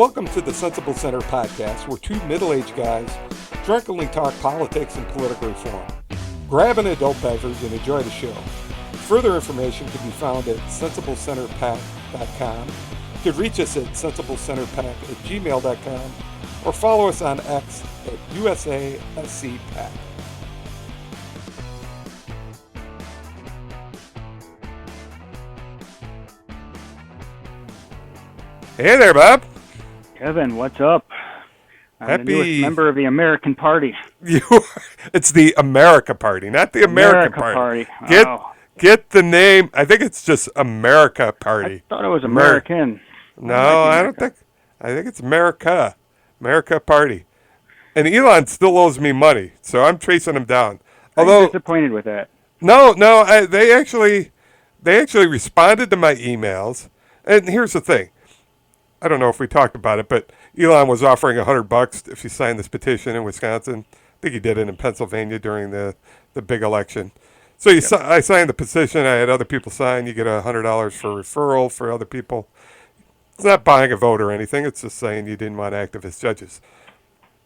Welcome to the Sensible Center podcast, where two middle-aged guys drunkenly talk politics and political reform. Grab an adult beverage and enjoy the show. Further information can be found at sensiblecenterpack.com. You can reach us at sensiblecenterpack@gmail.com or follow us on X at USASCPack. Hey there, Bob. Kevin, what's up? I'm the newest member of the American Party. It's the America Party, not the American Party. Get the name. I think it's just America Party. I thought it was American. No, I don't think. I think it's America Party. And Elon still owes me money, so I'm chasing him down. I'm disappointed with that. No, they actually responded to my emails. And here's the thing. I don't know if we talked about it, but Elon was offering $100 if you signed this petition in Wisconsin. I think he did it in Pennsylvania during the big election. So I signed the petition. I had other people sign. You get $100 for referral for other people. It's not buying a vote or anything. It's just saying you didn't want activist judges.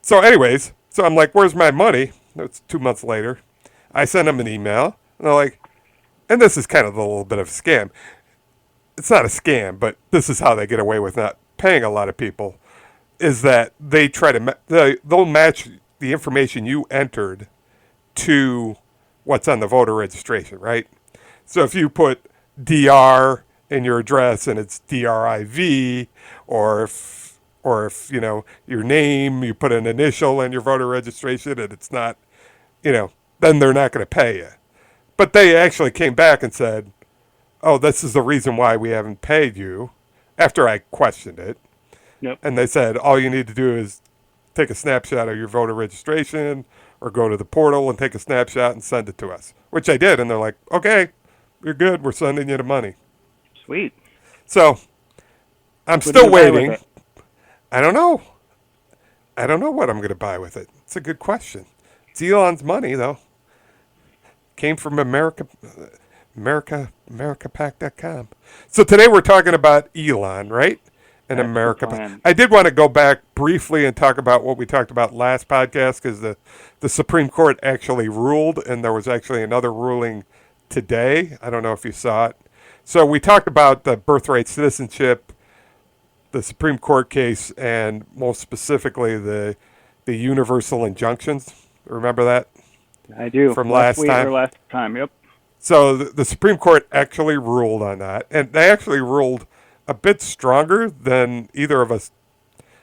So anyways, I'm like, where's my money? It's 2 months later. I sent them an email, and they're like, and this is kind of a little bit of a scam. It's not a scam, but this is how they get away with not paying a lot of people, is that they try to they'll match the information you entered to what's on the voter registration, right? So if you put DR in your address and it's DRIV, or if your name, you put an initial in your voter registration and it's not, then they're not going to pay you. But they actually came back and said, oh, this is the reason why we haven't paid you, after I questioned it. Yep. And they said, all you need to do is take a snapshot of your voter registration or go to the portal and take a snapshot and send it to us, which I did. And they're like, okay, you're good. We're sending you the money. Sweet. So I'm still waiting. I don't know. I don't know what I'm going to buy with it. It's a good question. It's Elon's money, though. Came from AmericaPack.com. So today we're talking about Elon, right? And That's America. I did want to go back briefly and talk about what we talked about last podcast, because the Supreme Court actually ruled, and there was actually another ruling today. I don't know if you saw it. So we talked about the birthright citizenship, the Supreme Court case, and most specifically the universal injunctions. Remember that? I do. From last time, yep. So the Supreme Court actually ruled on that, and they actually ruled a bit stronger than either of us.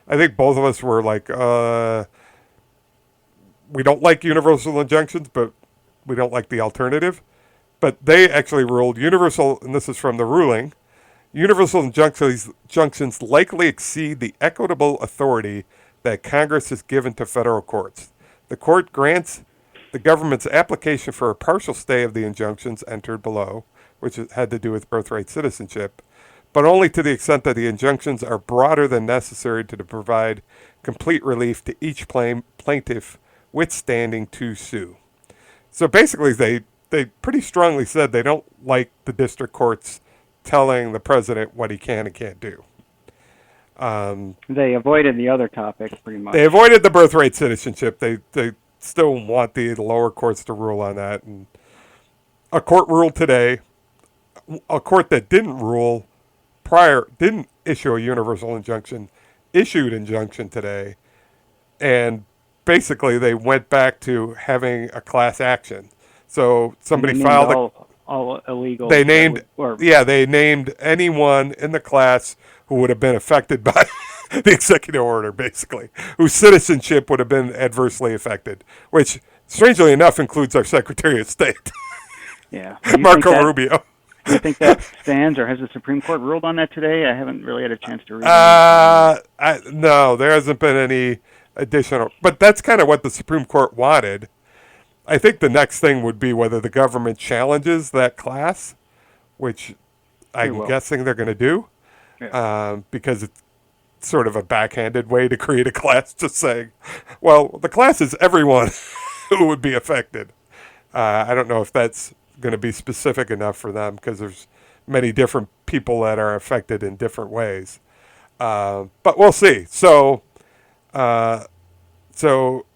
I think both of us were like, we don't like universal injunctions, but we don't like the alternative. But they actually ruled universal, and this is from the ruling, universal injunctions likely exceed the equitable authority that Congress has given to federal courts. The court grants the government's application for a partial stay of the injunctions entered below, which had to do with birthright citizenship, but only to the extent that the injunctions are broader than necessary to provide complete relief to each plaintiff withstanding to sue. So basically, they pretty strongly said they don't like the district courts telling the president what he can and can't do. They avoided the other topic pretty much. They avoided the birthright citizenship. They still want the lower courts to rule on that. And a court ruled today. A court that didn't rule didn't issue a universal injunction, issued injunction today. And basically they went back to having a class action. So somebody filed all illegal. They named anyone in the class who would have been affected by the executive order, basically, whose citizenship would have been adversely affected, which, strangely enough, includes our Secretary of State, Marco Rubio. Do you think that stands, or has the Supreme Court ruled on that today? I haven't really had a chance to read it. No, there hasn't been any additional, but that's kind of what the Supreme Court wanted. I think the next thing would be whether the government challenges that class, which I'm guessing they're going to do, because it's sort of a backhanded way to create a class, just saying, well, the class is everyone who would be affected. I don't know if that's going to be specific enough for them, because there's many different people that are affected in different ways. But we'll see. Uh, so,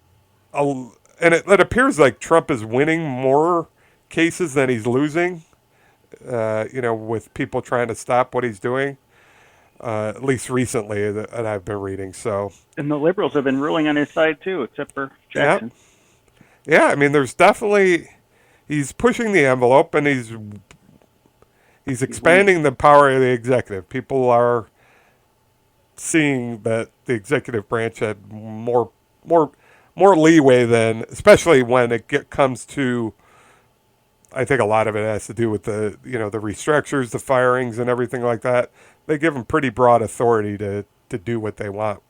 and it appears like Trump is winning more cases than he's losing. With people trying to stop what he's doing. At least recently that I've been reading. So, And the liberals have been ruling on his side too, except for yeah, Jackson. yeah. I mean, there's definitely he's pushing the envelope and he's He's winning. expanding the power of the executive. People are seeing that the executive branch had more more leeway than, especially when comes to. I think a lot of it has to do with the restructures, the firings, and everything like that. They give them pretty broad authority to do what they want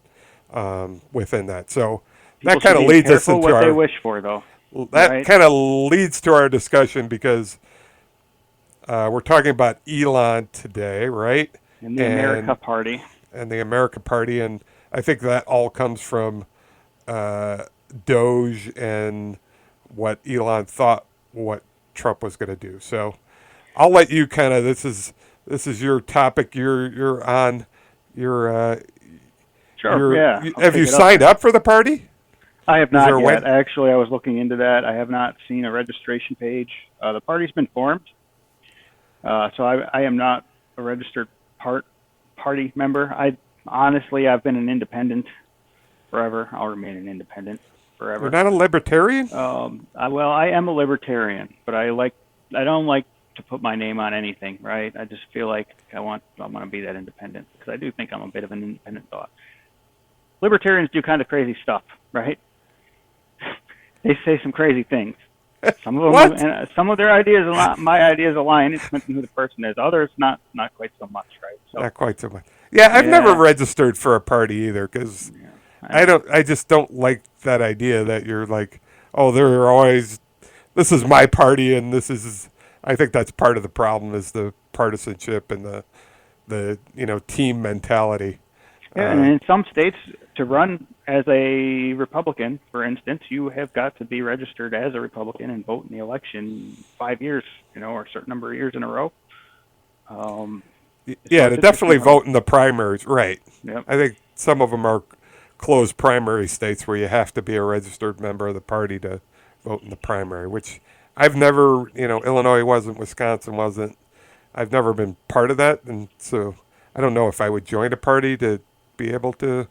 within that. So People that should kind of be leads us careful into what they our wish for, though. that Right? kind of leads to our discussion because we're talking about Elon today, right? In the America And Party. and the America Party, and I think that all comes from uh, Doge and what Elon thought what Trump was going to do. So I'll let you kind of this is your topic. You're on. You're Sure. Yeah, I'll have take you it up signed then. up for the party? I have Is there not a way? yet. Actually, I was looking into that. I have not seen a registration page. The party's been formed, so I am not a registered party member. I've been an independent forever. I'll remain an independent You're forever. not a libertarian? I am a libertarian, but I don't like to put my name on anything. Right? I just feel like I want to be that independent because I do think I'm a bit of an independent thought. Libertarians do kind of crazy stuff, right? They say some crazy things. Some of them, What? and some of their ideas, my ideas align. It depends on who the person is. Others, not quite so much, right? So, Not quite so much. Yeah, I've never yeah, registered for a party either because yeah, I know. I just don't like that idea that you're like, oh, they're always. This is my party, and this is. I think that's part of the problem is the partisanship and the team mentality. Yeah, and Uh, in some states, to run as a Republican, for instance, you have got to be registered as a Republican and vote in the election 5 years, or a certain number of years in a row. Um, so yeah, it's to interesting definitely how. vote in the primaries, right? Yep. I think some of them are closed primary states where you have to be a registered member of the party to vote in the primary, which I've never, Illinois wasn't, Wisconsin wasn't. I've never been part of that, and so I don't know if I would join a party to be able to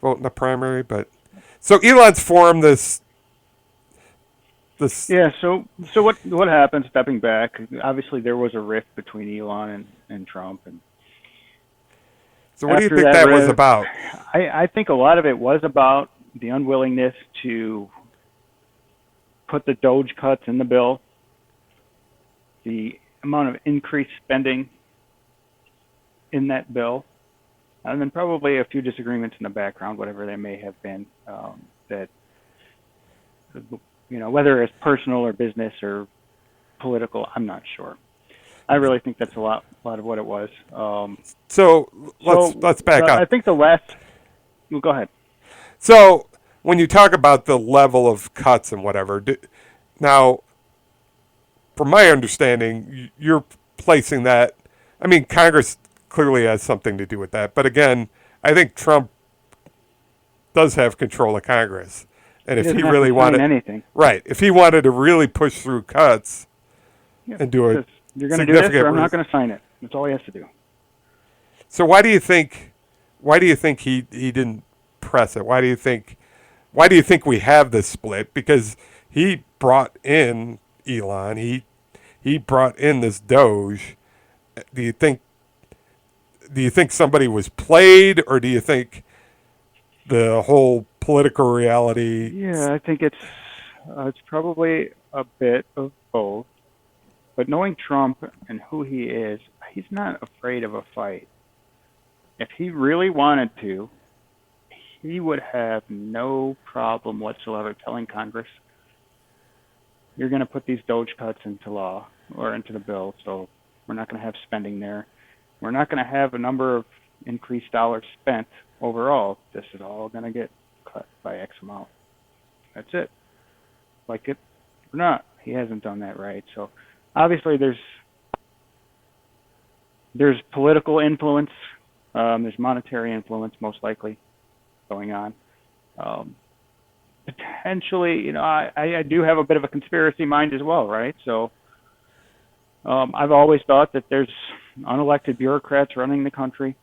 vote in the primary. But so Elon's formed this. Yeah. So what happened? Stepping back, obviously there was a rift between Elon and Trump, and So what do you after think that that was rift, about? I think a lot of it was about the unwillingness to put the Doge cuts in the bill, the amount of increased spending in that bill, and then probably a few disagreements in the background, whatever they may have been, that whether it's personal or business or political, I'm not sure. I really think that's a lot of what it was. So let's So back I up. think the last. Well, go ahead. So when you talk about the level of cuts and whatever, now, from my understanding, you're placing that. I mean, Congress clearly has something to do with that, but again, I think Trump does have control of Congress, and He if he doesn't have to really sign wanted, anything. right, if he wanted to really push through cuts Yeah, and do a says you're going to do this, or significant, I'm not going to sign it. That's all he has to do. so why do you think? Why do you think he didn't press it? Why do you think we have this split? Because he brought in Elon. He brought in this Doge. Do you think somebody was played, or do you think the whole political reality? Yeah, I think it's probably a bit of both. But knowing Trump and who he is, he's not afraid of a fight. If he really wanted to, he would have no problem whatsoever telling Congress, you're going to put these Doge cuts into law or into the bill, so we're not going to have spending there. We're not going to have a number of increased dollars spent overall. This is all going to get cut by X amount. That's it. Like it or not. He hasn't done that right. So obviously there's There's political influence. There's monetary influence, most likely, going on. Um, Potentially, I do have a bit of a conspiracy mind as well, right? So I've always thought that there's unelected bureaucrats running the country.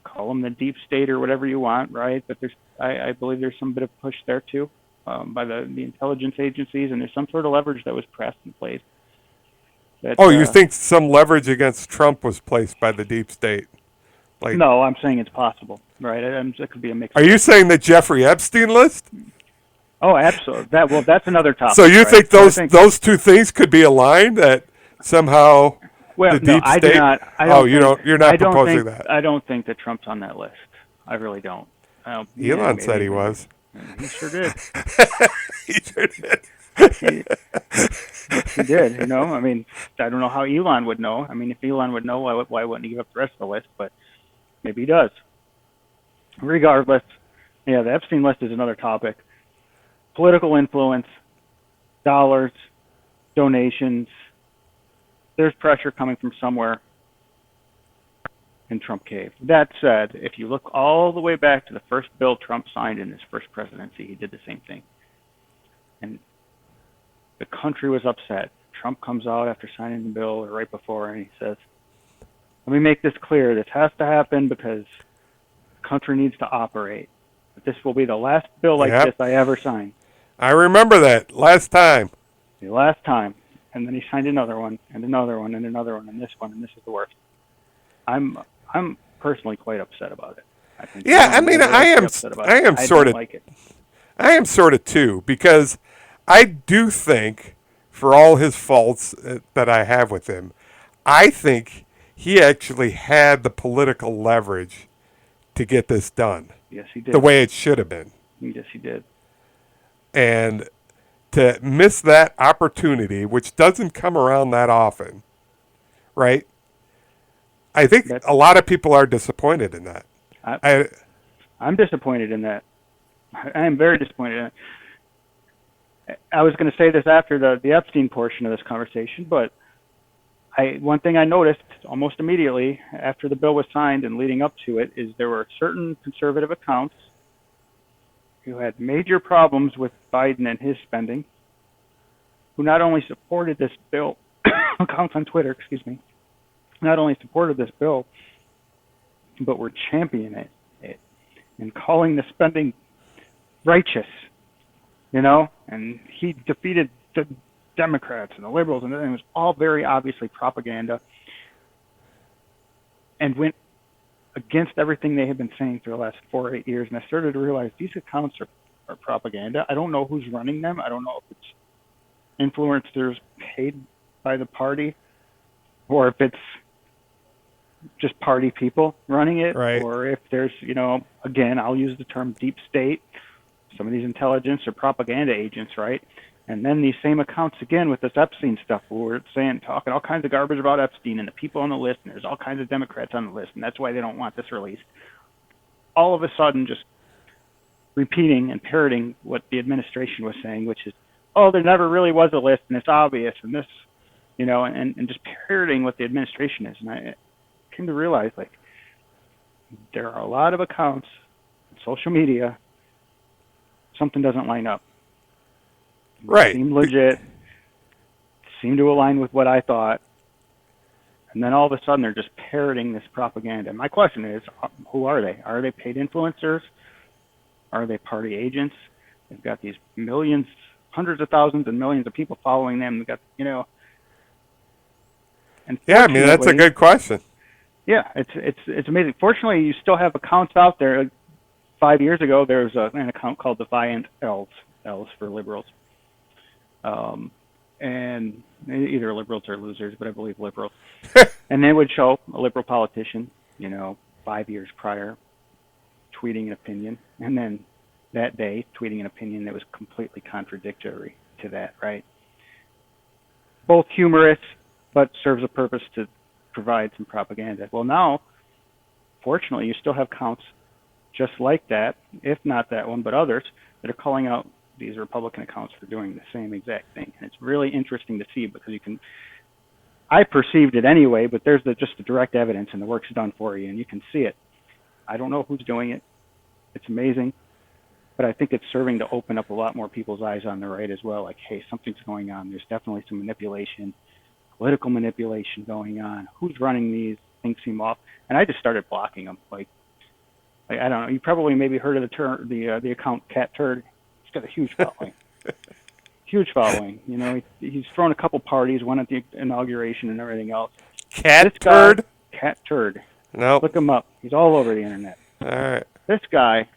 Call them the deep state or whatever you want, right? But I believe there's some bit of push there too, by the intelligence agencies, and there's some sort of leverage that was pressed in place. That Oh, you think some leverage against Trump was placed by the deep state? Like, no, I'm saying it's possible, right? That could be a mix. are you saying the Jeffrey Epstein list? Oh, absolutely. That's another topic. So you right? think So I those two things could be aligned? That somehow well, the no, deep I state? do not. I Oh, don't you think, don't. You're not I don't proposing think, that. I don't think that Trump's on that list. I really don't. Elon said he was. He sure did. He sure did. He, he did. I mean, I don't know how Elon would know. I mean, if Elon would know, why wouldn't he give up the rest of the list? But maybe he does. Regardless, yeah, the Epstein list is another topic. Political influence, dollars, donations. There's pressure coming from somewhere, and Trump caved. That said, if you look all the way back to the first bill Trump signed in his first presidency, he did the same thing. And the country was upset. Trump comes out after signing the bill or right before, and he says, let me make this clear. This has to happen because the country needs to operate. But this will be the last bill like Yep. this I ever sign. I remember that last time. The last time. And then he signed another one, and another one, and another one, and this is the worst. I'm personally quite upset about it. I think Yeah, I mean, I am sort of like it. I am sort of too, because I do think, for all his faults that I have with him, I think he actually had the political leverage to get this done Yes, he did. the way it should have been. Yes, he did. And to miss that opportunity, which doesn't come around that often, right? I think a lot of people are disappointed in that. I'm disappointed in that. I am very disappointed in it. I was going to say this after the Epstein portion of this conversation, but one thing I noticed almost immediately after the bill was signed and leading up to it is there were certain conservative accounts who had major problems with Biden and his spending, who not only supported this bill, accounts on Twitter, not only supported this bill, but were championing it and calling the spending righteous, and he defeated the Democrats and the liberals, and it was all very obviously propaganda and went against everything they had been saying for the last 4 or 8 years. And I started to realize these accounts are propaganda. I don't know who's running them. I don't know if it's influencers paid by the party or if it's just party people running it, right. Or if there's, again, I'll use the term deep state, some of these intelligence or propaganda agents, right? And then these same accounts again with this Epstein stuff, where it's talking all kinds of garbage about Epstein and the people on the list, and there's all kinds of Democrats on the list, and that's why they don't want this released. All of a sudden, just repeating and parroting what the administration was saying, which is, oh, there never really was a list, and it's obvious, and this, and just parroting what the administration is. And I came to realize, there are a lot of accounts on social media, something doesn't line up. Right. Seem legit, seem to align with what I thought, and then all of a sudden they're just parroting this propaganda. My question is, who are they? Are they paid influencers? Are they party agents? They've got these millions, hundreds of thousands and millions of people following them. They've got, and yeah, I mean, that's a good question. Yeah, it's amazing. Fortunately, you still have accounts out there. 5 years ago, there was an account called Defiant L's for liberals. And either liberals or losers, but I believe liberals. And they would show a liberal politician, 5 years prior, tweeting an opinion, and then that day tweeting an opinion that was completely contradictory to that, right? Both humorous, but serves a purpose to provide some propaganda. Well, now, fortunately, you still have accounts just like that, if not that one, but others, that are calling out these Republican accounts for doing the same exact thing. And it's really interesting to see because I perceived it anyway, but there's just the direct evidence, and the work's done for you, and you can see it. I don't know who's doing it. It's amazing, but I think it's serving to open up a lot more people's eyes on the right as well. Like, hey, something's going on. There's definitely some manipulation, political manipulation going on. Who's running these? Things seem off, and I just started blocking them. Like I don't know. You probably maybe heard of the account Cat Turd. He's got a huge following. Huge following. You know, he's thrown a couple parties, one at the inauguration and everything else. Cat Turd? Cat Turd. Nope. Look him up. He's all over the internet. All right. This guy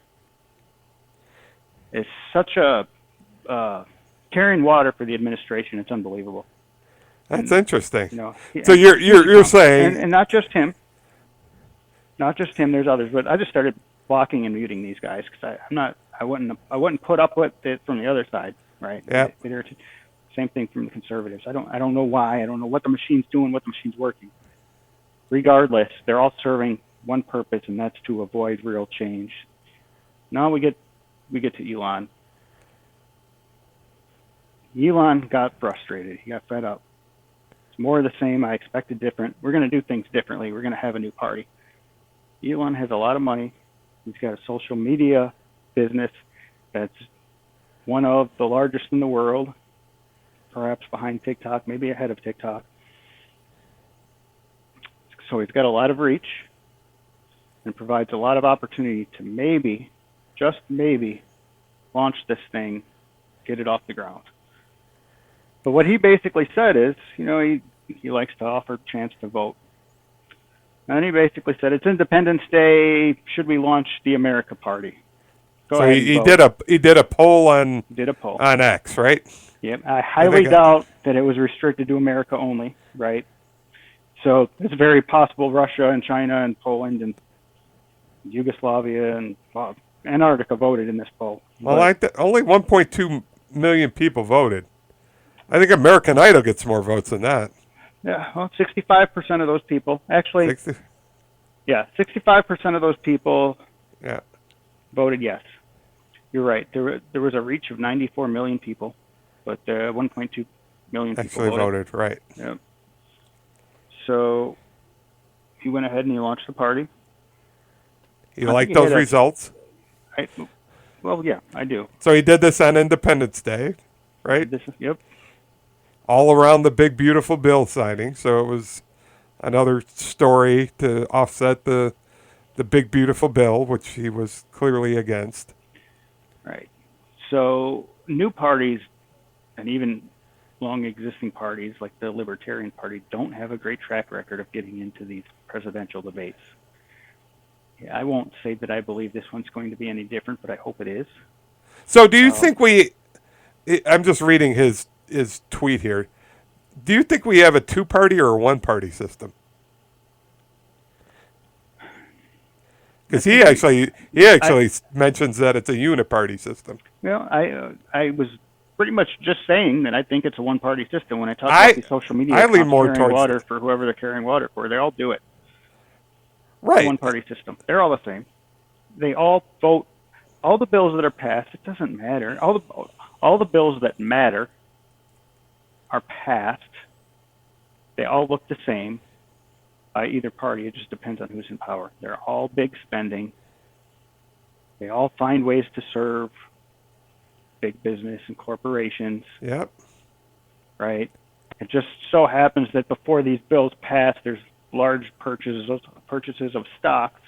is such a carrying water for the administration. It's unbelievable. That's interesting. You know, so you're saying, and not just him. Not just him. There's others, but I just started blocking and muting these guys because I wouldn't put up with it from the other side, right? Yeah. Same thing from the conservatives. I don't know why. I don't know what the machine's doing, what the machine's working. Regardless, they're all serving one purpose, and that's to avoid real change. Now we get to Elon. Elon got frustrated. He got fed up. It's more of the same. I expected different. We're going to do things differently. We're going to have a new party. Elon has a lot of money. He's got a social media business that's one of the largest in the world, perhaps behind TikTok, maybe ahead of TikTok. So he's got a lot of reach and provides a lot of opportunity to maybe, just maybe, launch this thing, get it off the ground. But what he basically said is, you know, he likes to offer a chance to vote. And he basically said, it's Independence Day, should we launch the America Party? Go ahead and vote. he did a poll on poll on X, right? Yep. I highly doubt that it was restricted to America only, right? So it's very possible Russia and China and Poland and Yugoslavia and Antarctica voted in this poll. Well, only 1.2 million people voted. I think American Idol gets more votes than that. Yeah, well, 65% of those people, actually, 60? Yeah, 65% of those people voted yes. You're right. There was a reach of 94 million people, but 1.2 million people actually voted, right. Yep. So he went ahead and he launched the party. You like those results? Well, yeah, I do. So he did this on Independence Day, right? Yep. All around the big, beautiful bill signing. So it was another story to offset the big, beautiful bill, which he was clearly against. Right. So new parties and even long-existing parties like the Libertarian Party don't have a great track record of getting into these presidential debates. Yeah, I won't say that I believe this one's going to be any different, but I hope it is. So do you think I'm just reading his tweet here. Do you think we have a two-party or a one-party system? Because he actually mentions that it's a uniparty system. Well, I was pretty much just saying that I think it's a one-party system. When I talk about these social media, I lean more carrying water for whoever they're carrying water for. They all do it. Right. One-party system. They're all the same. They all vote. All the bills that are passed, it doesn't matter. All the bills that matter are passed. They all look the same by either party. It just depends on who's in power. They're all big spending. They all find ways to serve big business and corporations. Yep. Right? It just so happens that before these bills pass, there's large purchases of stocks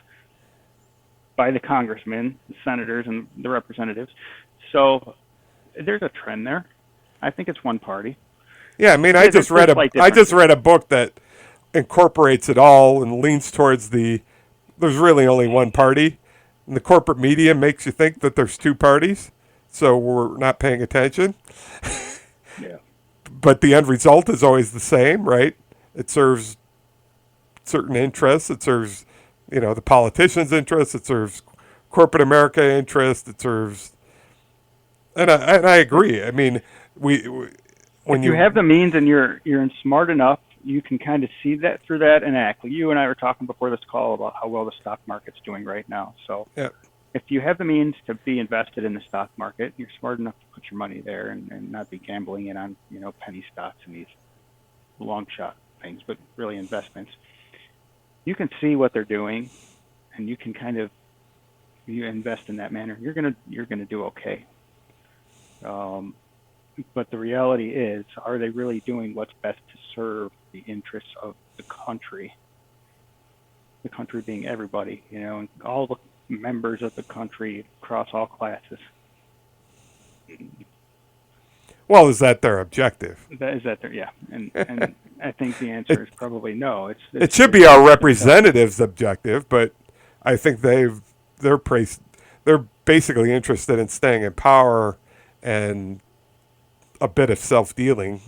by the congressmen, the senators, and the representatives. So there's a trend there. I think it's one party. Yeah, I mean, I just read a book that incorporates it all and leans towards there's really only one party. And the corporate media makes you think that there's two parties, so we're not paying attention. Yeah. But the end result is always the same, right? It serves certain interests. It serves, the politicians' interests. It serves corporate America interests. It serves, and I agree. I mean, when you have the means and you're smart enough, you can kind of see that through that and act. You and I were talking before this call about how well the stock market's doing right now. So if you have the means to be invested in the stock market, you're smart enough to put your money there and not be gambling it on penny stocks and these long shot things, but really investments. You can see what they're doing, and you can kind of you invest in that manner. You're gonna do okay. Um, but the reality is, are they really doing what's best to serve the interests of the country? The country being everybody, and all the members of the country across all classes. Well, is that their objective? Is that there? Yeah, and I think the answer It is probably no. it should It's be our just themselves. representatives' objective, but I think they're praised, they're basically interested in staying in power and a bit of self dealing,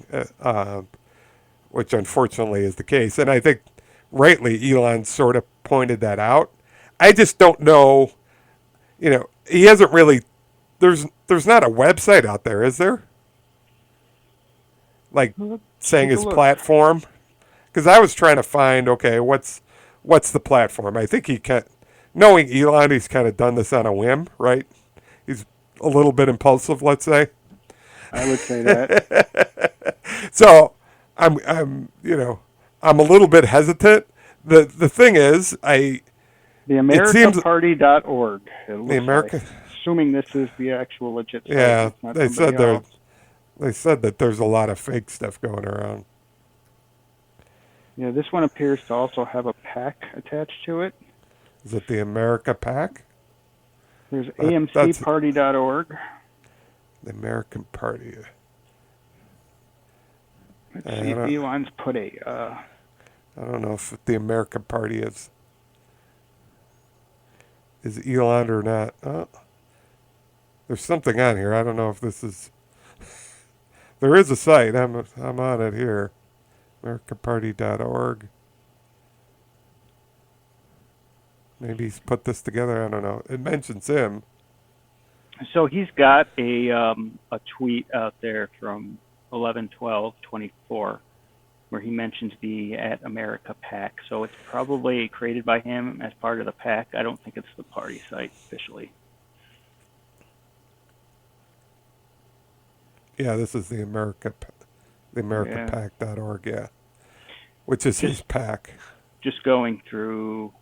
which unfortunately is the case. And I think rightly Elon sort of pointed that out. I just don't know. He hasn't really. There's not a website out there, is there? Like Let's saying take a his look. platform, because I was trying to find, okay, what's the platform? I think he can. Knowing Elon, he's kind of done this on a whim, right? He's a little bit impulsive, let's say. I would say that. So I'm a little bit hesitant. The thing is, it seems TheAmericaParty.org. It the looks like, America, assuming this is the actual legit site, and yeah, it's not somebody else. they said that there's a lot of fake stuff going around. Yeah, this one appears to also have a pack attached to it. Is it the America Pack? There's That's AMCParty.org. the American Party. Let's I see if don't, Elon's put I don't know if the American Party is Elon or not. There's something on here. I don't know if this is. There is a site. I'm on it here. AmericanParty.org. Maybe he's put this together. I don't know. It mentions him. So he's got a tweet out there from 11/12/24 where he mentions the at America PAC. So it's probably created by him as part of the PAC. I don't think it's the party site officially. Yeah, this is the Yeah. AmericaPac.org. Yeah, which is his Just PAC. just going through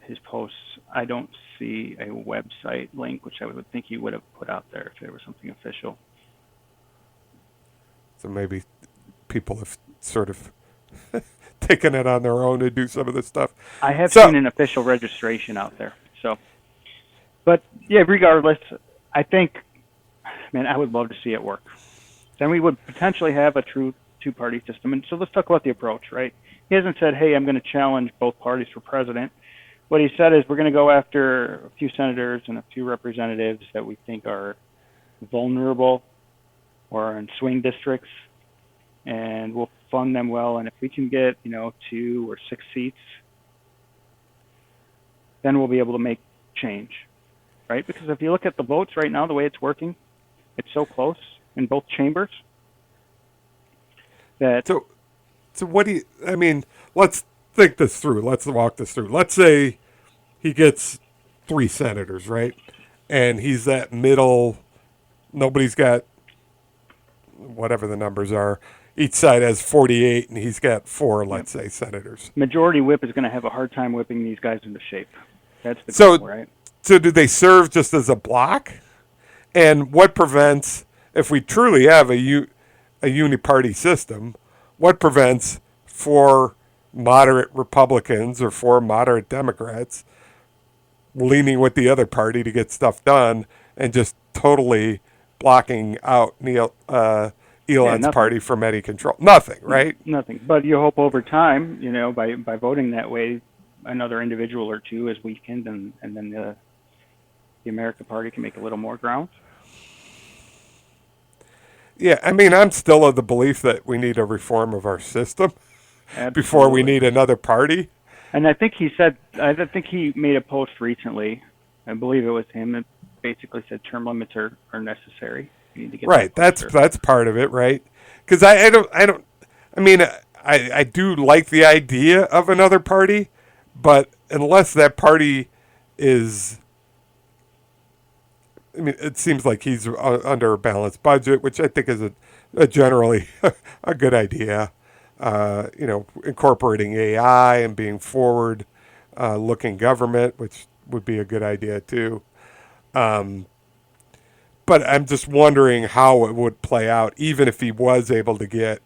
his posts, I don't see a website link, which I would think he would have put out there if there was something official. So maybe people have sort of taken it on their own to do some of this stuff. I have So seen an official registration out there. So, but yeah, regardless, I think, man, I would love to see it work. Then we would potentially have a true two-party system. And so let's talk about the approach, right? He hasn't said, hey, I'm going to challenge both parties for president. What he said is we're going to go after a few senators and a few representatives that we think are vulnerable or in swing districts, and we'll fund them well. And if we can get, 2 or 6 seats, then we'll be able to make change, right? Because if you look at the votes right now, the way it's working, it's so close in both chambers that so what do you? I mean, let's think this through. Let's walk this through. Let's say he gets 3 senators, right? And he's that middle. Nobody's got whatever the numbers are. Each side has 48, and he's got 4, you know, let's say, senators. majority whip is going to have a hard time whipping these guys into shape. That's the goal, So, right? so do they serve just as a block? And what prevents, if we truly have a uniparty system, what prevents 4 moderate Republicans or 4 moderate Democrats leaning with the other party to get stuff done and just totally blocking out Yeah, Elon's nothing. party from any control? Nothing, right? Nothing. But you hope over time, by voting that way, another individual or two is weakened, and then the American Party can make a little more ground. Yeah, I mean, I'm still of the belief that we need a reform of our system before we Absolutely. need another party. And I think he made a post recently. I believe it was him that basically said term limits are necessary. You need to get Right, that closer. that's part of it, right? Because I don't. I mean, I do like the idea of another party, but unless that party is, I mean, it seems like he's under a balanced budget, which I think is generally a good idea. Incorporating AI and being forward looking government, which would be a good idea too. Um, but I'm just wondering how it would play out, even if he was able to get.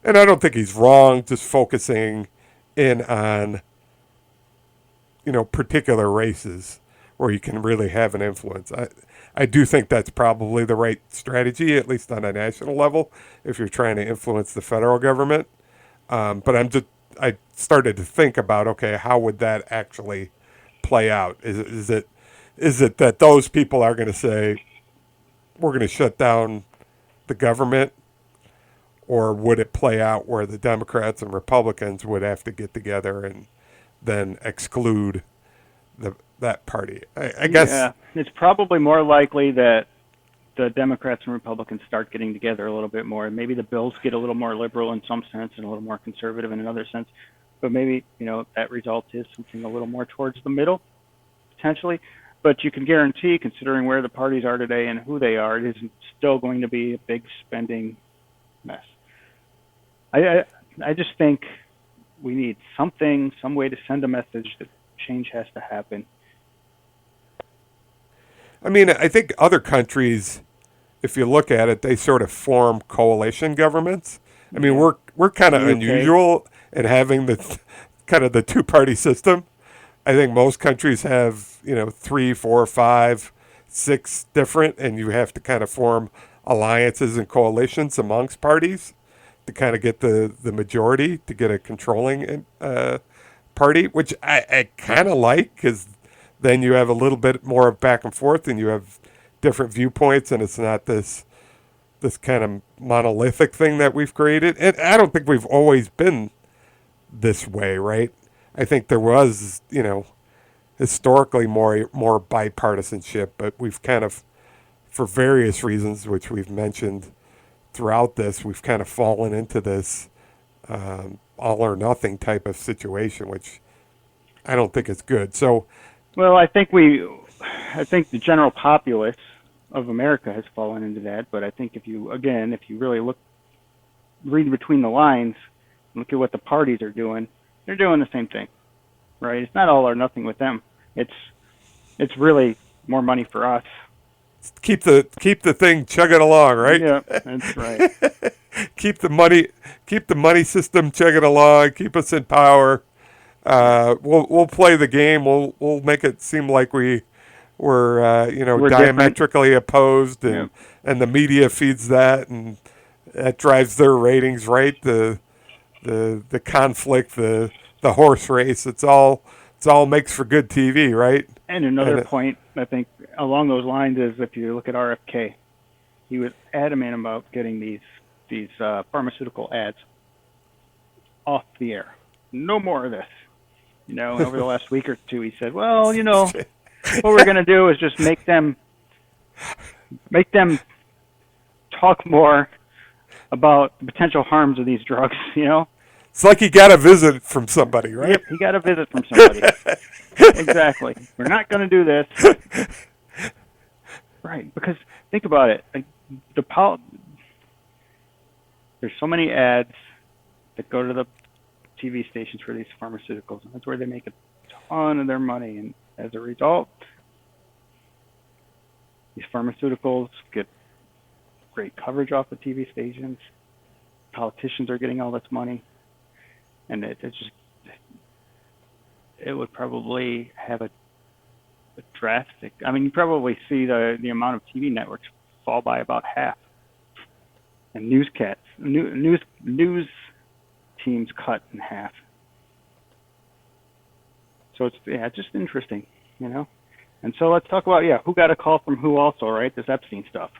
And I don't think he's wrong, just focusing in on particular races where you can really have an influence. I do think that's probably the right strategy, at least on a national level, if you're trying to influence the federal government. But I started to think about, okay, how would that actually play out? Is it that those people are going to say we're going to shut down the government, or would it play out where the Democrats and Republicans would have to get together and then exclude that party? I guess. Yeah, it's probably more likely that the Democrats and Republicans start getting together a little bit more. Maybe the bills get a little more liberal in some sense and a little more conservative in another sense. But maybe, that result is something a little more towards the middle, potentially. But you can guarantee, considering where the parties are today and who they are, it is still going to be a big spending mess. I just think we need some way to send a message that change has to happen. I mean, I think other countries, if you look at it, they sort of form coalition governments. I mean, Yeah. we're kind of UK. unusual in having the kind of the two party system. I think most countries have 3, 4, 5, 6 different, and you have to kind of form alliances and coalitions amongst parties to kind of get the majority, to get a controlling party, which I kind of like, because then you have a little bit more of back and forth, and you have different viewpoints, and it's not this kind of monolithic thing that we've created. And I don't think we've always been this way, right? I think there was, historically more bipartisanship, but we've kind of, for various reasons, which we've mentioned throughout this, we've kind of fallen into this all or nothing type of situation, which I don't think is good. So, Well, I think the general populace of America has fallen into that. But I think if you really read between the lines, look at what the parties are doing, they're doing the same thing, right? It's not all or nothing with them. It's really more money for us. keep the thing chugging along, right? Yeah, that's right. keep the money system chugging along. Keep us in power. We'll play the game. We'll make it seem like we're diametrically opposed, and the media feeds that, and that drives their ratings, right? The conflict, the horse race. It's all makes for good TV, right? And another point, I think, along those lines is if you look at RFK, he was adamant about getting these pharmaceutical ads off the air. No more of this. Over the last week or two, he said, well, what we're going to do is just make them talk more about the potential harms of these drugs, It's like he got a visit from somebody, right? Yep, he got a visit from somebody. Exactly. We're not going to do this. Right, because think about it. There's so many ads that go to the TV stations for these pharmaceuticals. That's where they make a ton of their money. And as a result, these pharmaceuticals get great coverage off the TV stations. Politicians are getting all this money. And it would probably have a drastic. I mean, you probably see the amount of TV networks fall by about half, and news teams cut in half. So it's just interesting, And so let's talk about who got a call from who also, right? This Epstein stuff.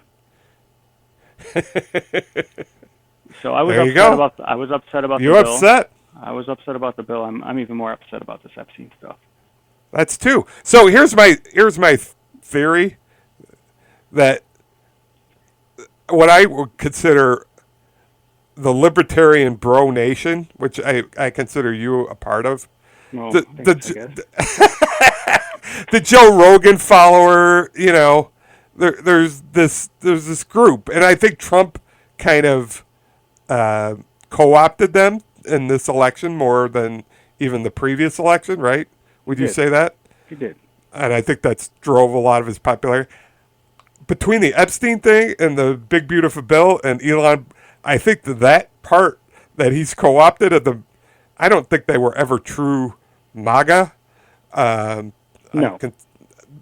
So I was upset about the bill. You upset? I was upset about the bill. I'm even more upset about this Epstein stuff. That's two. So here's my theory that what I would consider the libertarian bro nation, which I consider you a part of, Well, the Joe Rogan follower, there's this group, and I think Trump kind of co-opted them in this election more than even the previous election, right? Would you say that? He did. And I think that's drove a lot of his popularity. Between the Epstein thing and the big beautiful bill and Elon, I think that part that he's co-opted I don't think they were ever true MAGA. No.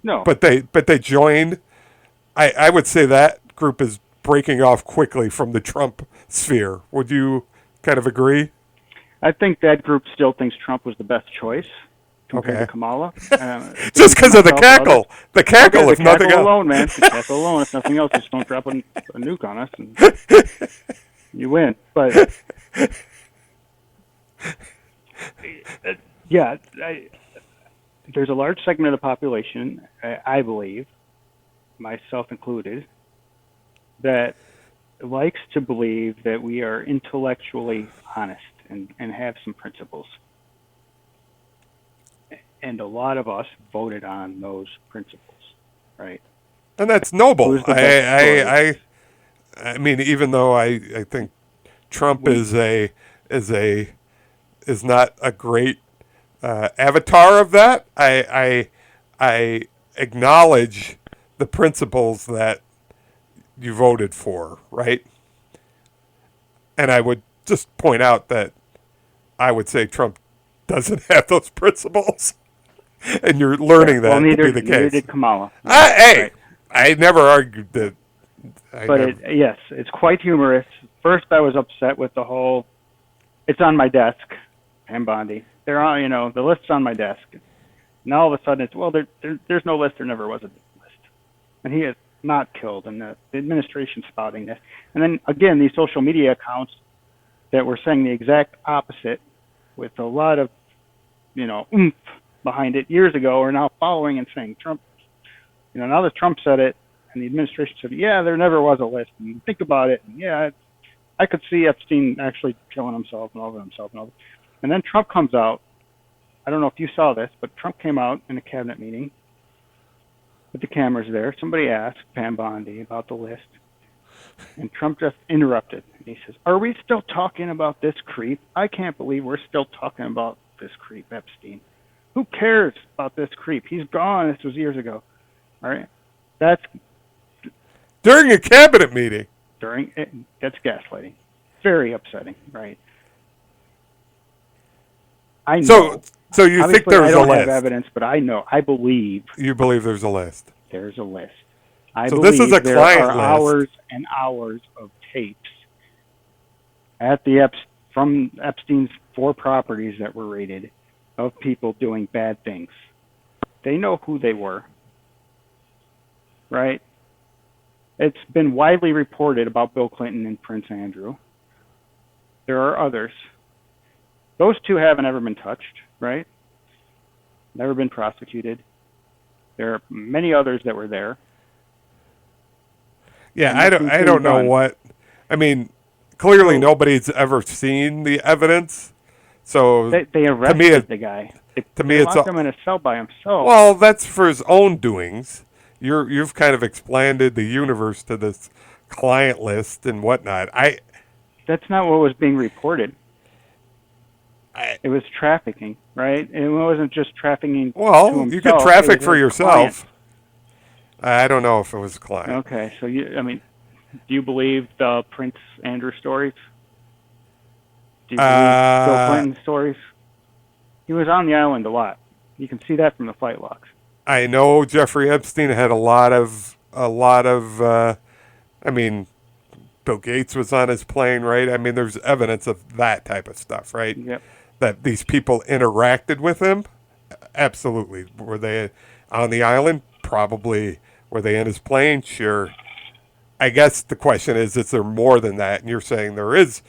No. But they joined. I would say that group is breaking off quickly from the Trump sphere. Would you kind of agree? I think that group still thinks Trump was the best choice compared Okay. to Kamala. Just because of the cackle. The cackle, Okay, if the nothing cackle else. alone, man. The cackle alone. If nothing else, just don't drop a nuke on us, and you win. But yeah, there's a large segment of the population, I believe, myself included, that likes to believe that we are intellectually honest and have some principles. And a lot of us voted on those principles, right? And that's noble. Who's the best I mean, even though I think Trump is not a great avatar of that, I acknowledge the principles that you voted for, right? And I would just point out that I would say Trump doesn't have those principles. And you're learning that to be the case. Neither did Kamala. Hey, Right. I never argued that. Yes, it's quite humorous. First, I was upset with the whole, it's on my desk, Pam Bondi. They're on, the list's on my desk. Now all of a sudden it's, well, there's no list, there never was a list. And he is not killed, and the administration spouting this. And then, again, these social media accounts that were saying the exact opposite with a lot of, oomph behind it years ago are now following and saying Trump, now that Trump said it and the administration said, yeah, there never was a list, and think about it, and yeah, I could see Epstein actually killing himself and all of himself and all that. And then Trump comes out. I don't know if you saw this, but Trump came out in a cabinet meeting with the cameras there. Somebody asked Pam Bondi about the list, and Trump just interrupted. And he says, are we still talking about this creep? I can't believe we're still talking about this creep, Epstein. Who cares about this creep? He's gone. This was years ago. All right? That's during a cabinet meeting. That's gaslighting. Very upsetting, right? I know. So you think there's a list? I don't have evidence, but I believe. You believe there's a list? There's a list. So this is a there client are list. hours and hours of tapes at from Epstein's 4 properties that were raided of people doing bad things. They know who they were, right? It's been widely reported about Bill Clinton and Prince Andrew. There are others. Those 2 haven't ever been touched, right? Never been prosecuted. There are many others that were there. Yeah, I don't know what. I mean, clearly nobody's ever seen the evidence. So they arrested the guy. They locked him in a cell by himself. Well, that's for his own doings. You've kind of expanded the universe to this client list and whatnot. That's not what was being reported. It was trafficking, right? It wasn't just trafficking. Well, you could traffic for yourself. I don't know if it was a client. Okay, so do you believe the Prince Andrew stories? Do you believe Bill Clinton stories? He was on the island a lot. You can see that from the flight logs. I know Jeffrey Epstein had a lot of. I mean, Bill Gates was on his plane, right? I mean, there's evidence of that type of stuff, right? Yep. That these people interacted with him. Absolutely. Were they on the island? Probably. Were they in his plane? Sure. I guess the question is there more than that? And you're saying there is.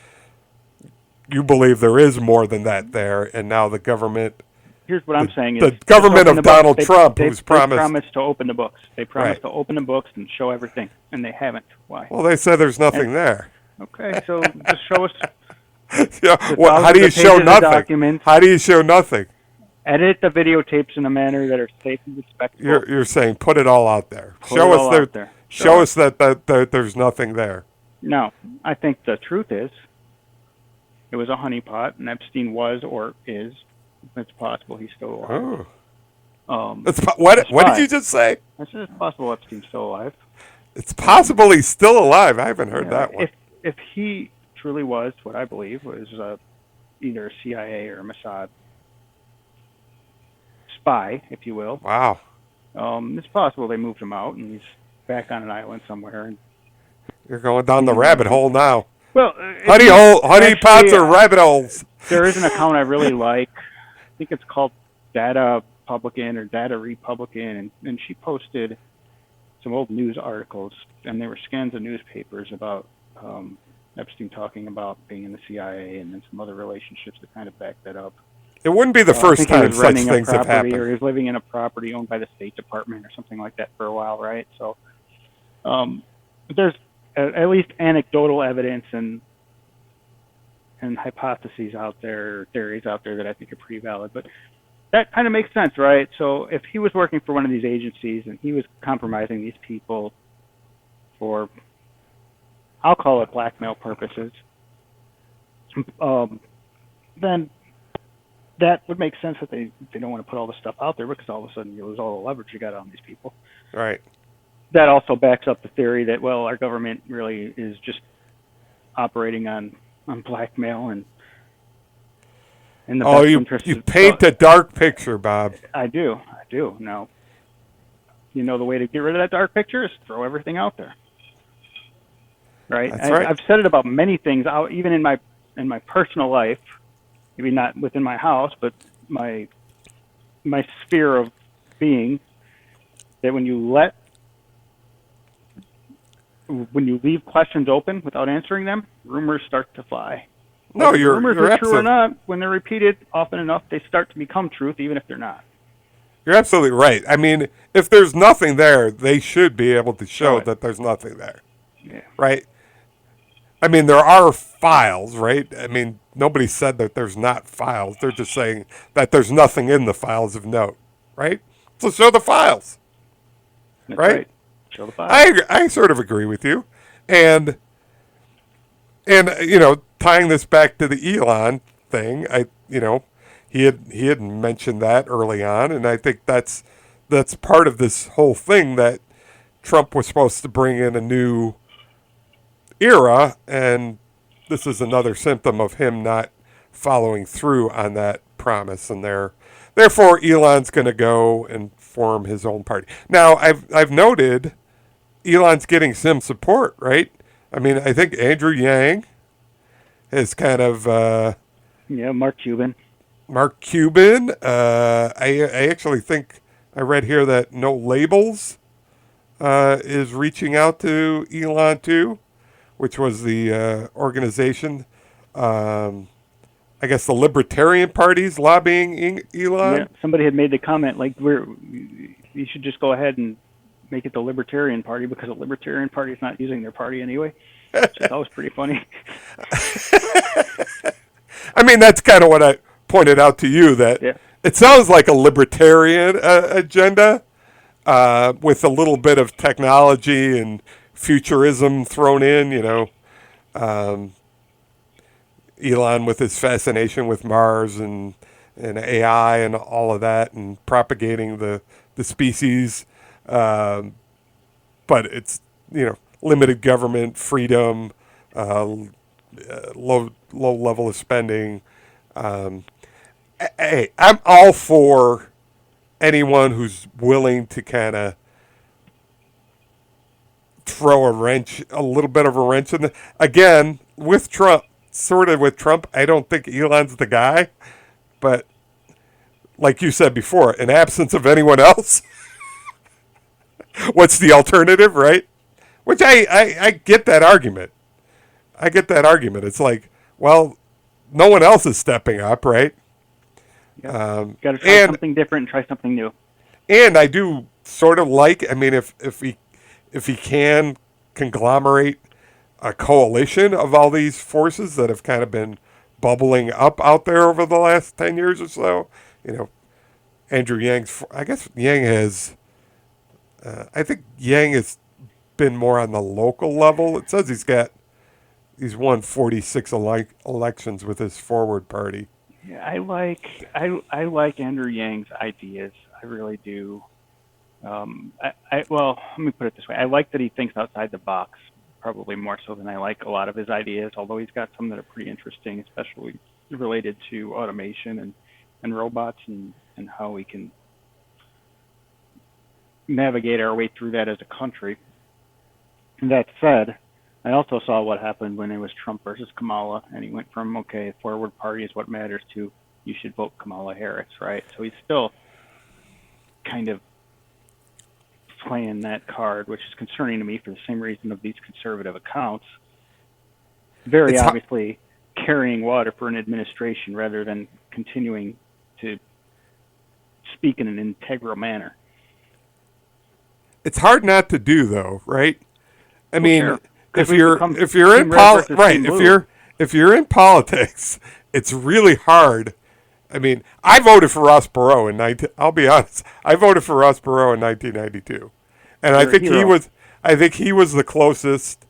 You believe there is more than that there, and now the government. Here's what I'm saying: the government of Donald Trump, who's promised. They promised to open the books. They promised to open the books and show everything, and they haven't. Why? Well, they said there's nothing there. Okay, so just show us. Yeah. Well, how do you show nothing? How do you show nothing? Edit the videotapes in a manner that are safe and respectful. You're saying put it all out there. Show us that there's nothing there. No, I think the truth is it was a honeypot, and Epstein was or is. It's possible he's still alive. Oh, A what did you spy. just say? I said it's possible Epstein's still alive. It's Um, possible he's still alive. I haven't heard yeah, that one. if he truly was what I believe was either a CIA or a Mossad spy, if you will, Wow. it's possible they moved him out and he's back on an island somewhere and You're going down the doing other rabbit things. hole now. Well, if Honey you hole, honey pots actually, or rabbit holes. there is an account I really like. I think it's called Data Publican or Data Republican, and she posted some old news articles, and they were scans of newspapers about Epstein talking about being in the CIA and then some other relationships that kind of back that up. It wouldn't be the I first think he time was such renting a things have property, or happened. he was living in a property owned by the State Department or something like that for a while, right? So, but there's at least anecdotal evidence and hypotheses out there, theories out there that I think are pretty valid. But that kind of makes sense, right? So if he was working for one of these agencies and he was compromising these people for, I'll call it blackmail purposes, then that would make sense that they don't want to put all this stuff out there because all of a sudden you lose all the leverage you got on these people. Right. That also backs up the theory that, well, our government really is just operating on blackmail and in the Oh, best you interest you of paint a dark picture, Bob. I do. Now, you know the way to get rid of that dark picture is throw everything out there. Right? That's right. I've said it about many things, even in my personal life, maybe not within my house, but my sphere of being, that when you leave questions open without answering them, rumors start to fly. No, Whether you're rumors you're are true or absolutely not, when they're repeated often enough, they start to become truth, even if they're not. you're absolutely right. I mean, if there's nothing there, they should be able to Show show it. that there's nothing there, Yeah. right? I mean, there are files, right? I mean, nobody said that there's not files. They're just saying that there's nothing in the files of note, right? So show the files, That's right? right. Show the file. I sort of agree with you, and tying this back to the Elon thing, he had mentioned that early on, and I think that's part of this whole thing that Trump was supposed to bring in a new era, and this is another symptom of him not following through on that promise, and therefore Elon's going to go and form his own party. Now, I've noted Elon's getting some support, right? I mean, I think Andrew Yang is kind of Yeah, Mark Cuban. Mark Cuban. I actually think I read here that No Labels is reaching out to Elon too, which was the organization. I guess the Libertarian Party's lobbying Elon. Yeah, somebody had made the comment like you should just go ahead and make it the Libertarian Party because the Libertarian Party is not using their party anyway. Which I thought was pretty funny. I mean, that's kind of what I pointed out to you, that Yeah. it sounds like a libertarian agenda with a little bit of technology and futurism thrown in, Elon with his fascination with Mars and AI and all of that and propagating the species. But it's, limited government, freedom, low level of spending. Hey, I'm all for anyone who's willing to kind of throw a little bit of a wrench in the. Again, with Trump, I don't think Elon's the guy. But like you said before, in absence of anyone else, what's the alternative, right? Which I get that argument. It's like, well, no one else is stepping up, right? Yeah. Got to try something different and try something new. And I do sort of like, I mean, if he can conglomerate a coalition of all these forces that have kind of been bubbling up out there over the last 10 years or so, Andrew Yang's, I guess Yang has, I think Yang has been more on the local level. It says he's got he's won 46 elections with his Forward Party. Yeah, I like Andrew Yang's ideas. I really do. Well, let me put it this way. I like that he thinks outside the box, probably more so than I like a lot of his ideas. Although he's got some that are pretty interesting, especially related to automation and robots and how we can navigate our way through that as a country. That said, I also saw what happened when it was Trump versus Kamala, and he went from, okay, forward party is what matters, to you should vote Kamala Harris, right? So he's still kind of playing that card, which is concerning to me for the same reason of these conservative accounts. Very It's obviously carrying water for an administration rather than continuing to speak in an integral manner. it's hard not to do though, right? I Well, mean, sure, because if we've you're become if you're in Team Red versus right, Team Blue. if you're in politics, it's really hard. I mean, I voted for Ross Perot in 19. I'll be honest, I voted for Ross Perot in 1992, and You're a hero. I think he was the closest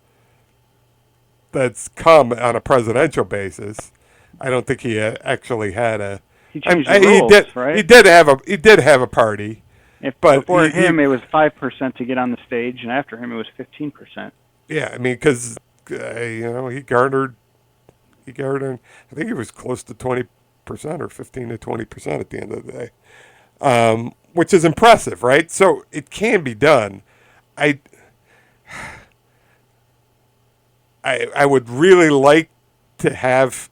that's come on a presidential basis. I don't think he actually had a. He changed the rules, right? He did have a party, If but before him it was 5% to get on the stage, and after him it was 15%. yeah, I mean, because he garnered, I think he was close to 20% or 15 to 20% at the end of the day, which is impressive, right? So it can be done. I, I would really like to have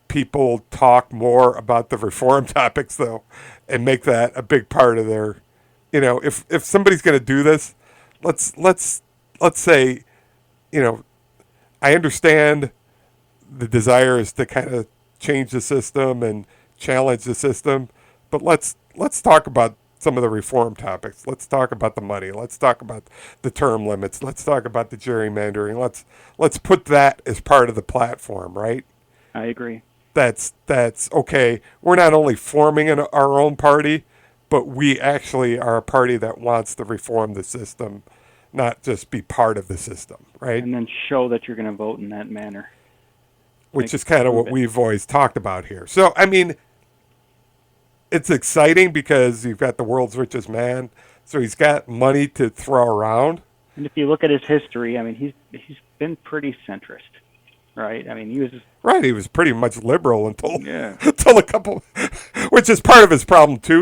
people talk more about the reform topics though, and make that a big part of their, if somebody's going to do this, let's say, I understand the desire is to kind of change the system and challenge the system, but let's talk about some of the reform topics. Let's talk about the money. Let's talk about the term limits. Let's talk about the gerrymandering. Let's put that as part of the platform, right? I agree. That's okay. We're not only forming our own party, but we actually are a party that wants to reform the system, not just be part of the system, right? And then show that you're going to vote in that manner. Which is kind of what we've always talked about here. So, I mean, it's exciting because you've got the world's richest man, so he's got money to throw around. And if you look at his history, I mean, he's been pretty centrist, right? I mean, he was Right, he was pretty much liberal until yeah. until a couple, which is part of his problem too.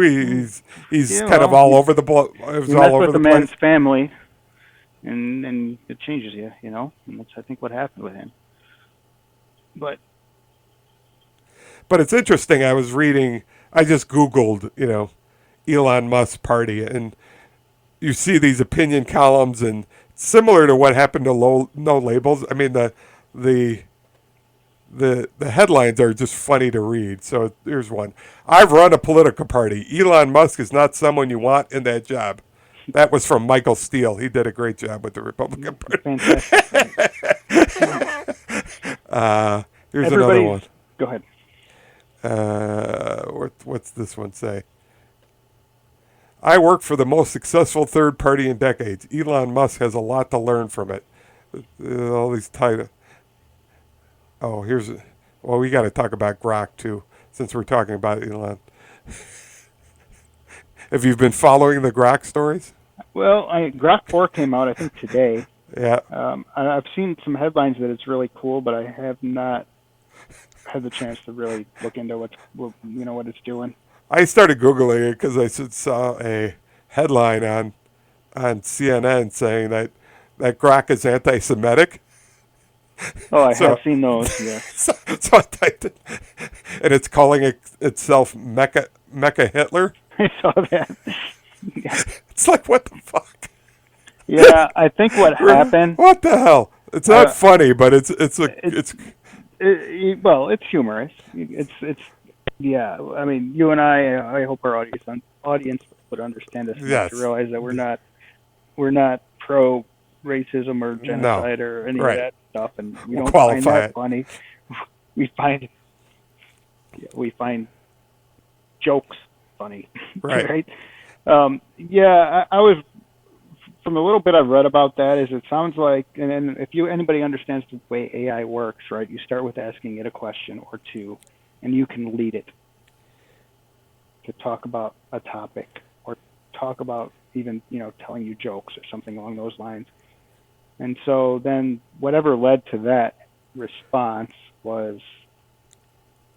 He's kind of all over the You mess with the man's family, and it changes you, and that's I think what happened with him. But it's interesting. I was reading. I just Googled, Elon Musk party, and you see these opinion columns, and similar to what happened to No Labels. I mean, the headlines are just funny to read. So here's one: I've run a political party. Elon Musk is not someone you want in that job. That was from Michael Steele. He did a great job with the Republican Party. fantastic. Here's another one. Go ahead. What's this one say? I work for the most successful third party in decades. Elon Musk has a lot to learn from it. All these titles. Oh, we got to talk about Grok too, since we're talking about Elon. Have you been following the Grok stories? Well, Grok 4 came out, I think, today. Yeah. I've seen some headlines that it's really cool, but I have not had the chance to really look into what it's doing. I started Googling it because I saw a headline on CNN saying that Grok is anti-Semitic. Oh, I have seen those, yeah. So I typed it, and it's calling itself Mecha Hitler. I saw that. Yeah. It's like, what the fuck? Yeah, I think what happened. What the hell? It's not funny, but it's well, it's humorous. It's yeah. I mean, you and I hope our audience would understand us enough to realize that we're not pro racism or genocide or any of that stuff, and we don't find that funny. We find jokes funny, right? Yeah, I was from the little bit I've read about that, is it sounds like, and if anybody understands the way AI works, right? You start with asking it a question or two, and you can lead it to talk about a topic or talk about even telling you jokes or something along those lines. And so then whatever led to that response was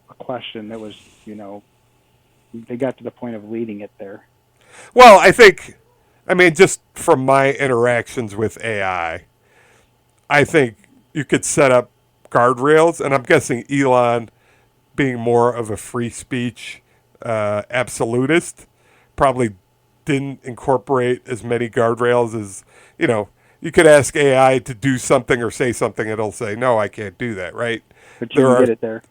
a question that was, they got to the point of leading it there. Well, I mean, just from my interactions with I think you could set up guardrails, and I'm guessing Elon, being more of a free speech absolutist, probably didn't incorporate as many guardrails as, you could ask AI to do something or say something, it'll say, no, I can't do that, right? But you can get it there.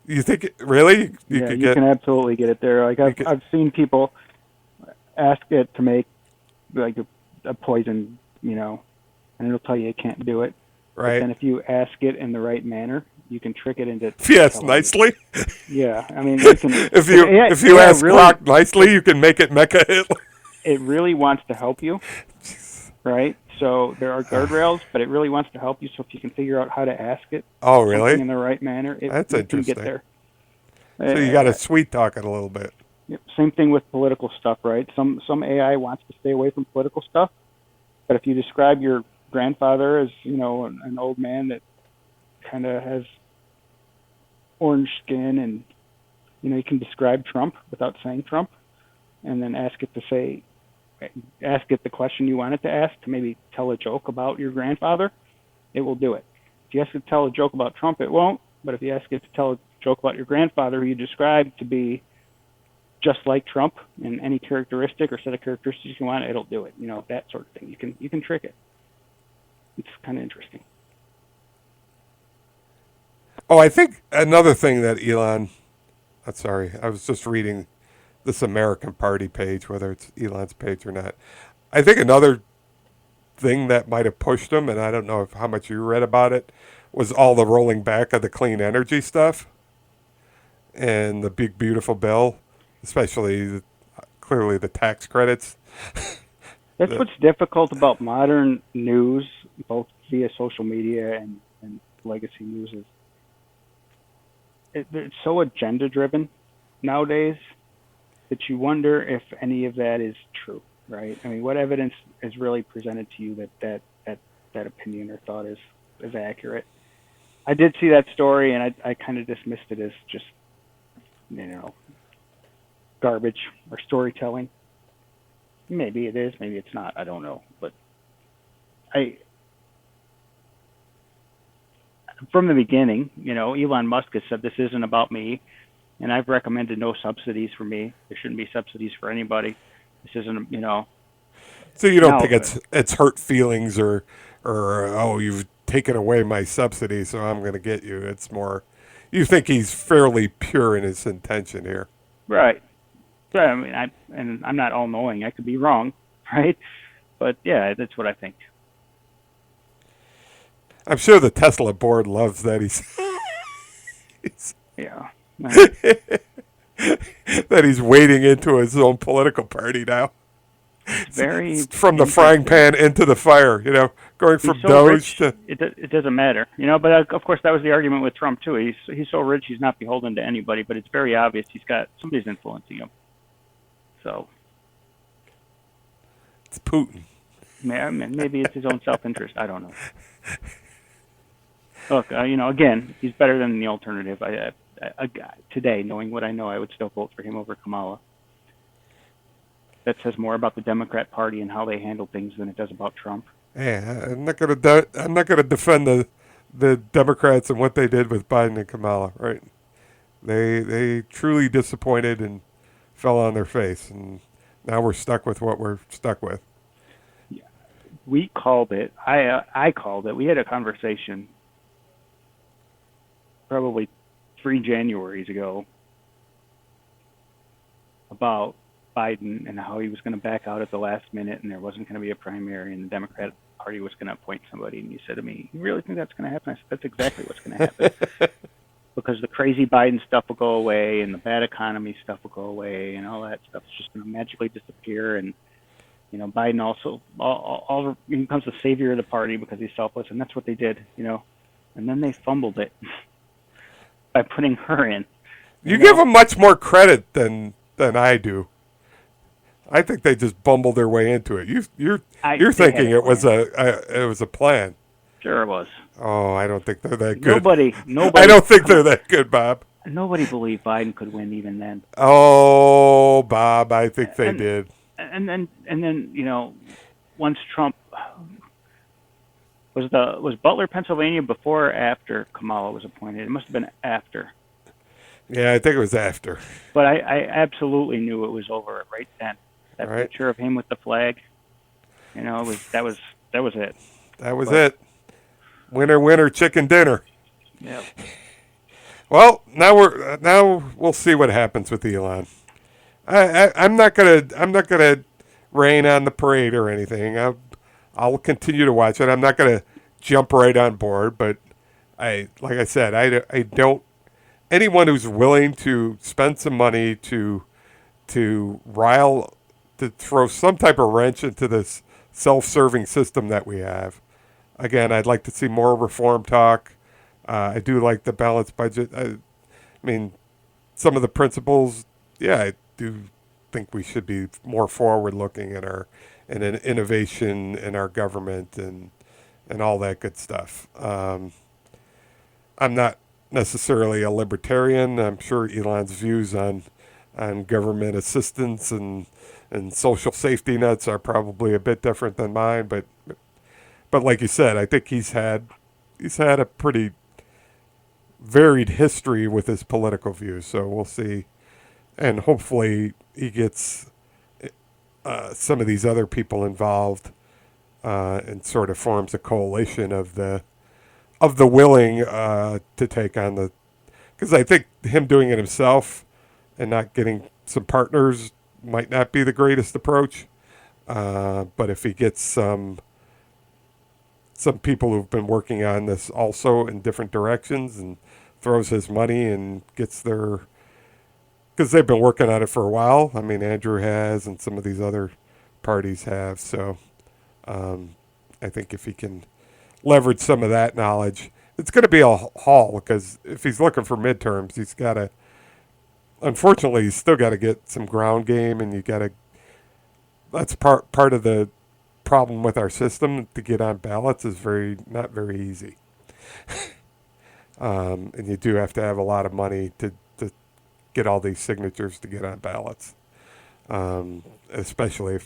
You think, really? You can absolutely get it there. Like I've seen people ask it to make like a poison, and it'll tell you it can't do it. Right. But then if you ask it in the right manner, you can trick it into. Yes, nicely. Yeah, I mean, you can, if you ask really, Grok nicely, you can make it Mecha Hitler. It really wants to help you, right? So there are guardrails, but it really wants to help you. So if you can figure out how to ask it, really, in the right manner, that's interesting. Can get there. So you got to sweet talk it a little bit. Same thing with political stuff, right? Some AI wants to stay away from political stuff, but if you describe your grandfather as an old man that kind of has orange skin, and you can describe Trump without saying Trump, and then ask it the question you want it to ask, to maybe tell a joke about your grandfather, it will do it. If you ask it to tell a joke about Trump, it won't. But if you ask it to tell a joke about your grandfather, who you describe to be just like Trump in any characteristic or set of characteristics you want, it'll do it. That sort of thing. You can trick it. It's kind of interesting. Oh, I think another thing that Elon, I was just reading this American Party page, whether it's Elon's page or not. I think another thing that might have pushed him, and I don't know how much you read about it, was all the rolling back of the clean energy stuff and the big, beautiful bill, especially clearly the tax credits. That's what's difficult about modern news, both via social media and legacy news, is it's so agenda-driven nowadays that you wonder if any of that is true, right? I mean, what evidence is really presented to you that opinion or thought is accurate? I did see that story, and I kind of dismissed it as just, garbage or storytelling. Maybe it is, maybe it's not. I don't know. But from the beginning, Elon Musk has said this isn't about me, and I've recommended no subsidies for me. There shouldn't be subsidies for anybody. This isn't, So you don't think it's hurt feelings or oh, you've taken away my subsidy, so I'm going to get you. It's more, you think he's fairly pure in his intention here. Right. So, I mean, I'm not all-knowing. I could be wrong, right? But yeah, that's what I think. I'm sure the Tesla board loves that yeah. that he's wading into his own political party now. Very from the frying pan into the fire, going from Doge to... It doesn't matter, but of course that was the argument with Trump too. He's so rich he's not beholden to anybody, but it's very obvious somebody's influencing him. So it's Putin. Maybe it's his own self-interest. I don't know. Look, again, he's better than the alternative. Today, knowing what I know, I would still vote for him over Kamala. That says more about the Democrat Party and how they handle things than it does about Trump. Yeah, I'm not going to defend the Democrats and what they did with Biden and Kamala. Right? They truly disappointed and fell on their face, and now we're stuck with what we're stuck with. Yeah, we called it. I called it. We had a conversation probably 3 Januaries ago about Biden and how he was going to back out at the last minute, and there wasn't going to be a primary, and the Democratic Party was going to appoint somebody. And you said to me, "You really think that's going to happen?" I said, "That's exactly what's going to happen." Because the crazy Biden stuff will go away, and the bad economy stuff will go away, and all that stuff is just going to magically disappear, and Biden also all he becomes the savior of the party because he's selfless, and that's what they did. And then they fumbled it by putting her in. You give them much more credit than I do. I think they just bumbled their way into it. You're thinking it was a plan. Sure it was. Oh, I don't think they're that good. Nobody. I don't think they're that good, Bob. Nobody believed Biden could win even then. Oh, Bob, I think they did. And then once Trump was Butler, Pennsylvania, before or after Kamala was appointed? It must have been after. Yeah, I think it was after. But I absolutely knew it was over right then. That picture of him with the flag, that was it. That was it. Winner, winner, chicken dinner. Yep. Well, now we'll see what happens with Elon. I'm not gonna rain on the parade or anything. I'll continue to watch it. I'm not gonna jump right on board, but like I said, I don't. Anyone who's willing to spend some money to throw some type of wrench into this self-serving system that we have. Again, I'd like to see more reform talk. I do like the balanced budget. I mean, some of the principles, yeah, I do think we should be more forward-looking in innovation in our government and all that good stuff. I'm not necessarily a libertarian. I'm sure Elon's views on government assistance and social safety nets are probably a bit different than mine, but like you said, I think he's had a pretty varied history with his political views. So we'll see, and hopefully he gets some of these other people involved and sort of forms a coalition of the willing to take on because I think him doing it himself and not getting some partners might not be the greatest approach. But if he gets some people who've been working on this also in different directions and throws his money and gets their, because they've been working on it for a while. I mean, Andrew has, and some of these other parties have. So I think if he can leverage some of that knowledge, it's going to be a haul, because if he's looking for midterms, he's got to, unfortunately, he's still got to get some ground game, and that's part of the problem with our system. To get on ballots is not very easy. And you do have to have a lot of money to get all these signatures to get on ballots, especially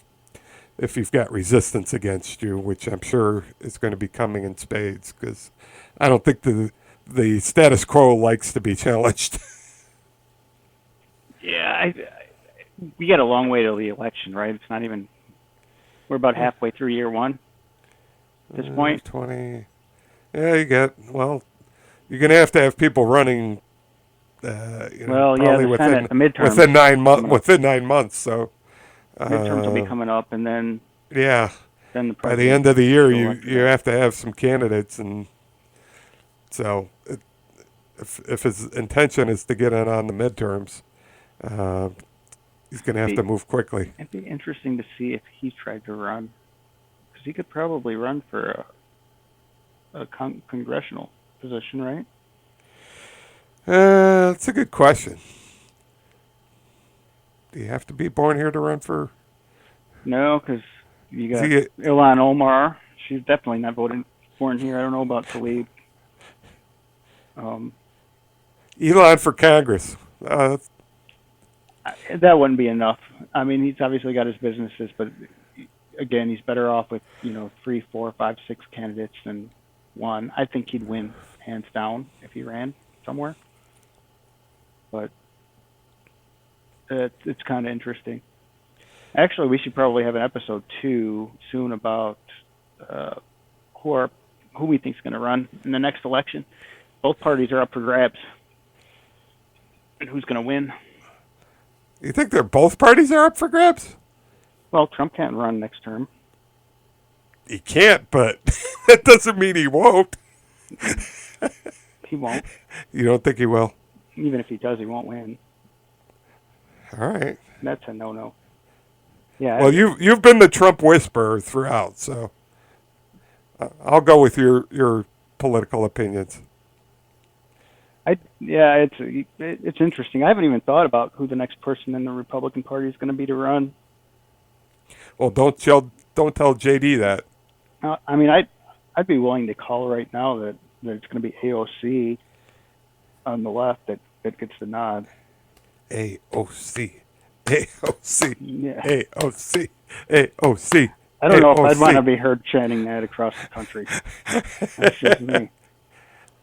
if you've got resistance against you, which I'm sure is going to be coming in spades, because I don't think the status quo likes to be challenged. Yeah, we got a long way till the election, right? It's not even. We're about halfway through year one at this point. 20. Yeah, you're going to have people running. Probably the Senate, the midterms. Within 9 months. So midterms will be coming up, and then then by the end of the year, you have to have some candidates, and so if his intention is to get in on the midterms, he's going to have to move quickly. It'd be interesting to see if he tried to run, because he could probably run for a congressional position, right? That's a good question. Do you have to be born here to run for? No, because you got Elon Omar. She's definitely not born here. I don't know about Talib. Elon for Congress. That wouldn't be enough. I mean, he's obviously got his businesses, but again, he's better off with 3, 4, 5, 6 candidates than one. I think he'd win hands down if he ran somewhere. But it's kind of interesting. Actually, we should probably have an episode 2 soon about who we think is going to run in the next election. Both parties are up for grabs, and who's going to win? You think both parties are up for grabs? Well, Trump can't run next term. He can't, but that doesn't mean he won't. He won't. You don't think he will? Even if he does, he won't win. All right. That's a no-no. Yeah, Well, you've been the Trump whisperer throughout, so I'll go with your political opinions. yeah, it's interesting. I haven't even thought about who the next person in the Republican Party is going to be to run. Well, don't tell JD that. I mean, I'd be willing to call right now that it's going to be AOC on the left that gets the nod. AOC, AOC, Yeah, AOC, AOC, I don't know if I'd want to AOC. be heard chanting that across the country. That's just me.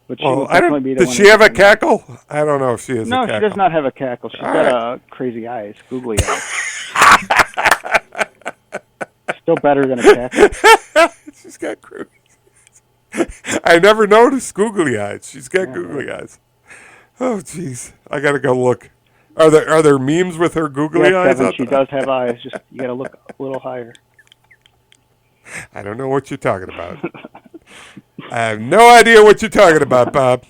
But she Well, would I definitely don't. be the Does one she that have gets a the nod. cackle? I don't know if she has a No, she does cackle. not have a cackle. She's All got right. crazy eyes, googly eyes. Still better than a cackle. She's got cruise. I never noticed googly eyes. She's got Yeah, googly right. eyes. Oh, jeez. I gotta go look. Are there memes with her Yes, googly eyes Kevin, out she there? does have eyes. Just you got to look a little higher. I don't know what you're talking about. I have no idea what you're talking about, Bob.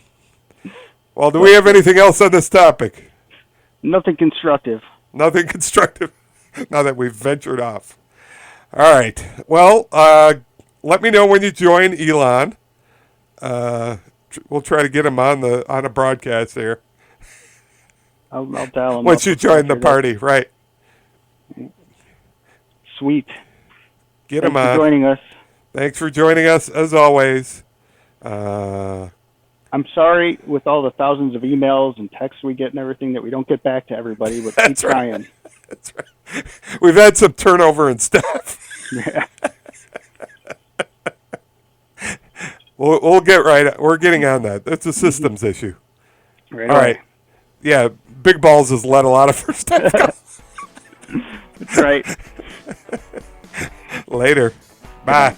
Well, do we have anything else on this topic? Nothing constructive. Nothing constructive. Now that we've ventured off. All right. Well, let me know when you join Elon. We'll try to get him on a broadcast here I'll dial him once up you before I join the forget. party. Right. Sweet. Get him Thanks for on. joining us. Thanks for joining us as always. Uh, I'm sorry with all the thousands of emails and texts we get and everything that we don't get back to everybody, but keep that's right. trying. That's right. We've had some turnover in staff. Yeah. We'll get right. We're getting on that. That's a systems issue. Right All away. right. Yeah, Big Balls has let a lot of first time go. That's right. Later. Bye.